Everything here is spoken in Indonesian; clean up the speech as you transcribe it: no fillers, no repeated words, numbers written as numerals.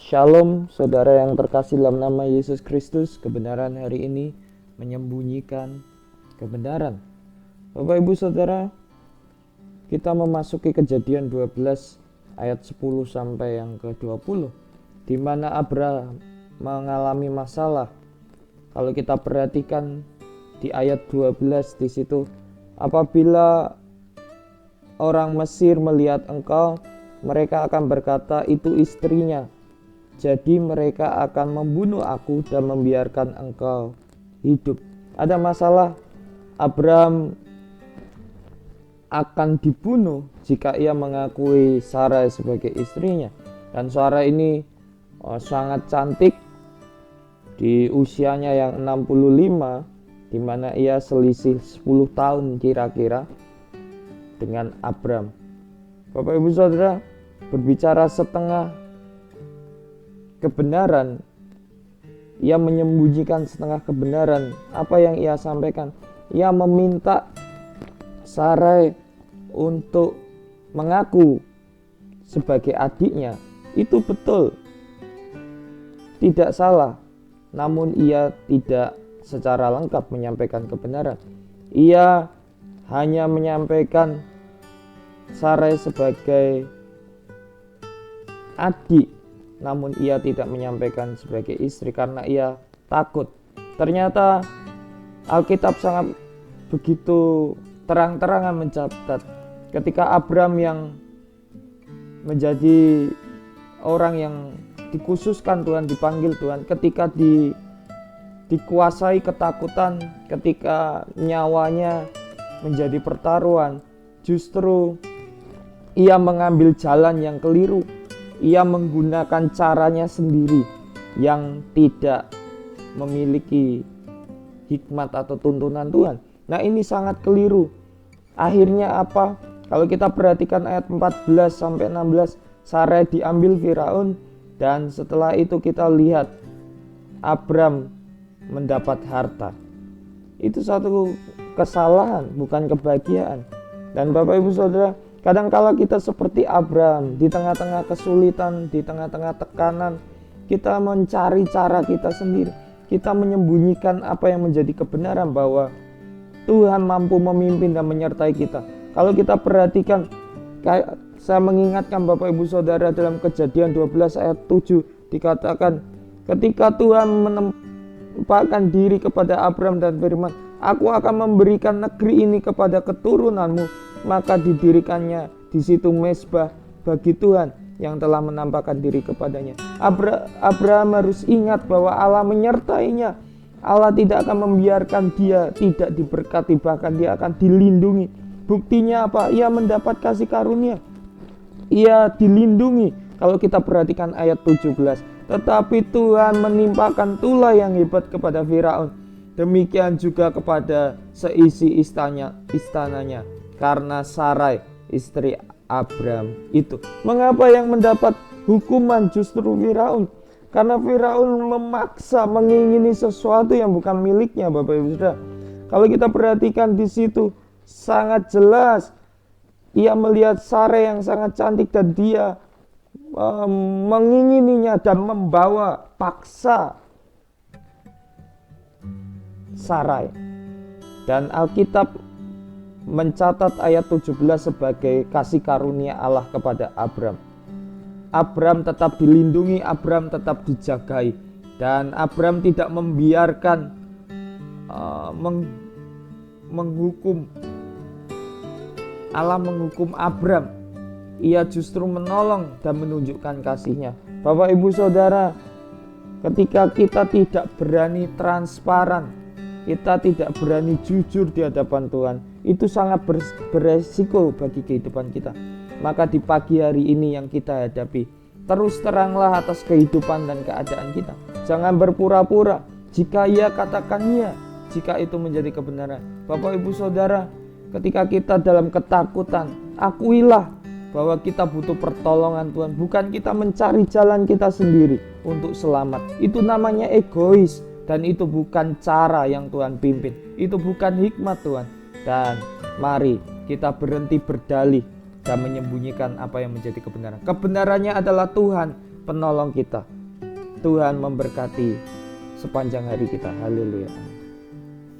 Shalom saudara yang terkasih dalam nama Yesus Kristus. Kebenaran hari ini menyembunyikan kebenaran. Bapak Ibu Saudara, kita memasuki Kejadian 12 ayat 10 sampai yang ke-20, di mana Abraham mengalami masalah. Kalau kita perhatikan di ayat 12 di situ, apabila orang Mesir melihat engkau, mereka akan berkata, itu istrinya. Jadi mereka akan membunuh aku dan membiarkan engkau hidup. Ada masalah, Abraham akan dibunuh jika ia mengakui Sarai sebagai istrinya. Dan Sarai ini sangat cantik di usianya yang 65, di mana ia selisih 10 tahun kira-kira dengan Abraham. Bapak Ibu Saudara, berbicara setengah kebenaran, ia menyembunyikan setengah kebenaran. Apa yang ia sampaikan? Ia meminta Sarai untuk mengaku sebagai adiknya. Itu betul, tidak salah. Namun ia tidak secara lengkap menyampaikan kebenaran. Ia hanya menyampaikan Sarai sebagai adik, namun ia tidak menyampaikan sebagai istri karena ia takut. Ternyata Alkitab sangat begitu terang-terangan mencatat ketika Abraham yang menjadi orang yang dikhususkan Tuhan, dipanggil Tuhan, ketika dikuasai ketakutan, ketika nyawanya menjadi pertaruhan, justru ia mengambil jalan yang keliru. Ia menggunakan caranya sendiri yang tidak memiliki hikmat atau tuntunan Tuhan. Nah, ini sangat keliru. Akhirnya apa? Kalau kita perhatikan ayat 14 sampai 16, Sarai diambil Firaun, dan setelah itu kita lihat Abram mendapat harta. Itu satu kesalahan, bukan kebahagiaan. Dan Bapak Ibu Saudara, kadang-kala kita seperti Abraham, di tengah-tengah kesulitan, di tengah-tengah tekanan, kita mencari cara kita sendiri. Kita menyembunyikan apa yang menjadi kebenaran, bahwa Tuhan mampu memimpin dan menyertai kita. Kalau kita perhatikan, saya mengingatkan Bapak Ibu Saudara, dalam Kejadian 12 ayat 7 dikatakan, ketika Tuhan menampakkan diri kepada Abraham dan firman, aku akan memberikan negeri ini kepada keturunanmu. Maka didirikannya di situ mezbah bagi Tuhan yang telah menampakkan diri kepadanya. Abraham harus ingat bahwa Allah menyertainya. Allah tidak akan membiarkan dia tidak diberkati, bahkan dia akan dilindungi. Buktinya apa? Ia mendapat kasih karunia. Ia dilindungi. Kalau kita perhatikan ayat 17, tetapi Tuhan menimpakan tulah yang hebat kepada Firaun, demikian juga kepada seisi istananya. Karena Sarai istri Abraham itu. Mengapa yang mendapat hukuman justru Firaun? Karena Firaun memaksa mengingini sesuatu yang bukan miliknya, Bapak Ibu Saudara. Kalau kita perhatikan di situ sangat jelas, ia melihat Sarai yang sangat cantik dan dia mengingininya dan membawa paksa Sarai. Dan Alkitab mencatat ayat 17 sebagai kasih karunia Allah kepada Abraham. Abraham tetap dilindungi, Abraham tetap dijagai, dan Abraham tidak membiarkan menghukum Allah menghukum Abraham. Ia justru menolong dan menunjukkan kasihnya. Bapak Ibu Saudara, ketika kita tidak berani transparan, kita tidak berani jujur di hadapan Tuhan, itu sangat beresiko bagi kehidupan kita. Maka di pagi hari ini yang kita hadapi, terus teranglah atas kehidupan dan keadaan kita. Jangan berpura-pura. Jika iya, katakan iya, jika itu menjadi kebenaran. Bapak Ibu Saudara, ketika kita dalam ketakutan, akuilah bahwa kita butuh pertolongan Tuhan. Bukan kita mencari jalan kita sendiri untuk selamat. Itu namanya egois. Dan itu bukan cara yang Tuhan pimpin. Itu bukan hikmat Tuhan. Dan mari kita berhenti berdalih dan menyembunyikan apa yang menjadi kebenaran. Kebenarannya adalah Tuhan penolong kita. Tuhan memberkati sepanjang hari kita. Haleluya.